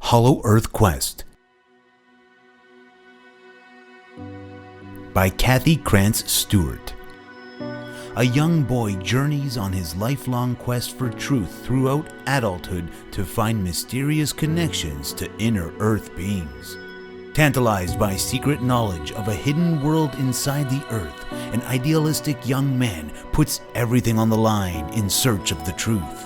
Hollow Earth Quest by Kathy Krantz Stewart. A young boy journeys on his lifelong quest for truth throughout adulthood to find mysterious connections to inner Earth beings. Tantalized by secret knowledge of a hidden world inside the Earth, an idealistic young man puts everything on the line in search of the truth.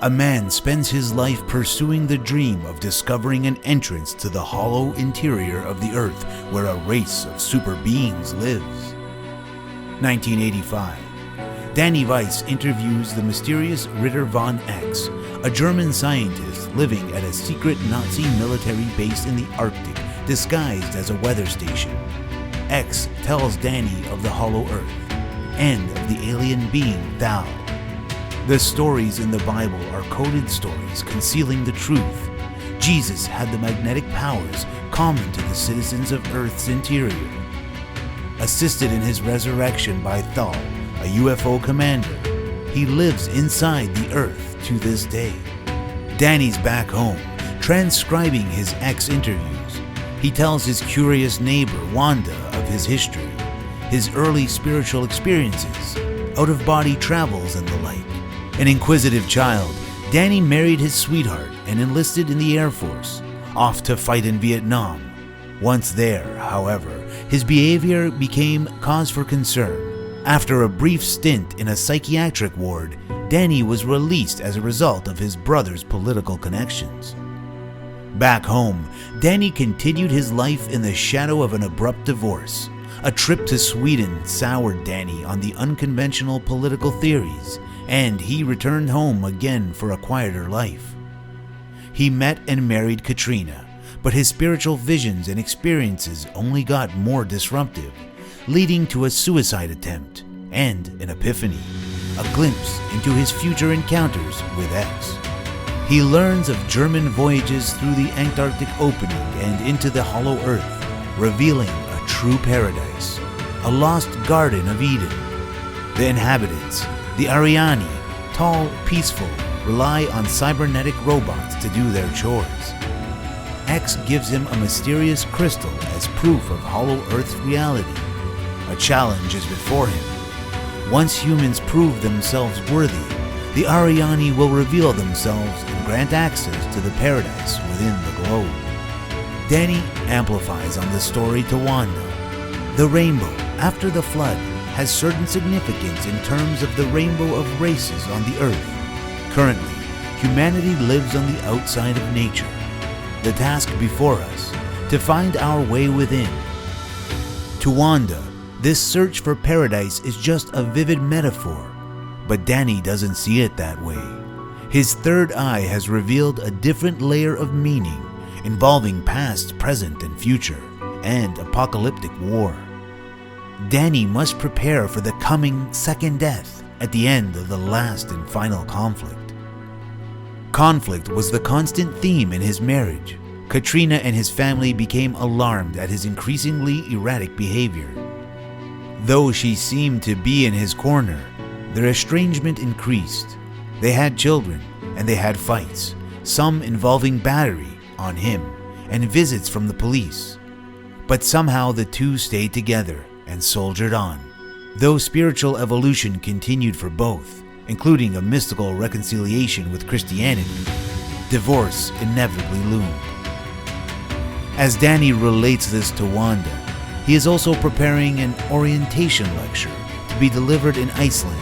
A man spends his life pursuing the dream of discovering an entrance to the hollow interior of the Earth where a race of super beings lives. 1985. Danny Weiss interviews the mysterious Ritter von X, a German scientist living at a secret Nazi military base in the Arctic disguised as a weather station. X tells Danny of the Hollow Earth and of the alien being Thou. The stories in the Bible are coded stories concealing the truth. Jesus had the magnetic powers common to the citizens of Earth's interior. Assisted in his resurrection by Thal, a UFO commander, he lives inside the Earth to this day. Danny's back home, transcribing his X interviews. He tells his curious neighbor Wanda of his history, his early spiritual experiences, out-of-body travels and the like. An inquisitive child, Danny married his sweetheart and enlisted in the Air Force, off to fight in Vietnam. Once there, however, his behavior became cause for concern. After a brief stint in a psychiatric ward, Danny was released as a result of his brother's political connections. Back home, Danny continued his life in the shadow of an abrupt divorce. A trip to Sweden soured Danny on the unconventional political theories, and he returned home again for a quieter life. He met and married Katrina, but his spiritual visions and experiences only got more disruptive, leading to a suicide attempt and an epiphany, a glimpse into his future encounters with X. He learns of German voyages through the Antarctic opening and into the Hollow Earth, revealing a true paradise, a lost Garden of Eden. The inhabitants, the Ariani, tall, peaceful, rely on cybernetic robots to do their chores. X gives him a mysterious crystal as proof of Hollow Earth's reality. A challenge is before him. Once humans prove themselves worthy, the Ariani will reveal themselves and grant access to the paradise within the globe. Danny amplifies on the story to Wanda. The rainbow, after the flood, has certain significance in terms of the rainbow of races on the Earth. Currently, humanity lives on the outside of nature. The task before us, to find our way within. To Wanda, this search for paradise is just a vivid metaphor, but Danny doesn't see it that way. His third eye has revealed a different layer of meaning, involving past, present, and future, and apocalyptic war. Danny must prepare for the coming second death at the end of the last and final conflict. Conflict was the constant theme in his marriage. Katrina and his family became alarmed at his increasingly erratic behavior. Though she seemed to be in his corner, their estrangement increased. They had children, and they had fights, some involving battery on him and visits from the police. But somehow the two stayed together and soldiered on. Though spiritual evolution continued for both, including a mystical reconciliation with Christianity, divorce inevitably loomed. As Danny relates this to Wanda, he is also preparing an orientation lecture to be delivered in Iceland.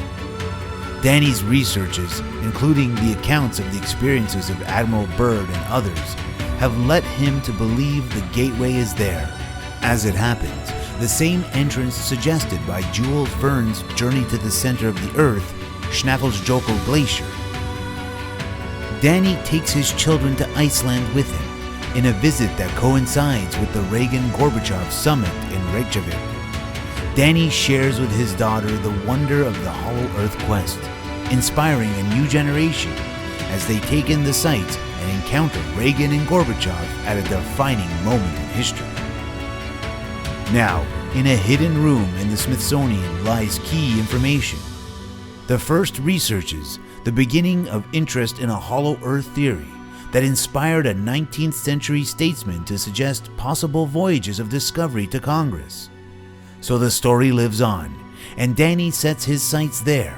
Danny's researches, including the accounts of the experiences of Admiral Byrd and others, have led him to believe the gateway is there. As it happens, the same entrance suggested by Jules Verne's Journey to the Center of the Earth, Snæfellsjökull Glacier. Danny takes his children to Iceland with him in a visit that coincides with the Reagan-Gorbachev summit in Reykjavik. Danny shares with his daughter the wonder of the Hollow Earth quest, inspiring a new generation as they take in the sights and encounter Reagan and Gorbachev at a defining moment in history. Now, in a hidden room in the Smithsonian lies key information. The first researches, the beginning of interest in a Hollow Earth theory, that inspired a 19th century statesman to suggest possible voyages of discovery to Congress. So the story lives on, and Danny sets his sights there,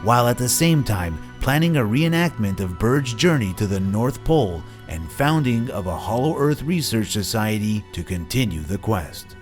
while at the same time planning a reenactment of Bird's journey to the North Pole and founding of a Hollow Earth Research Society to continue the quest.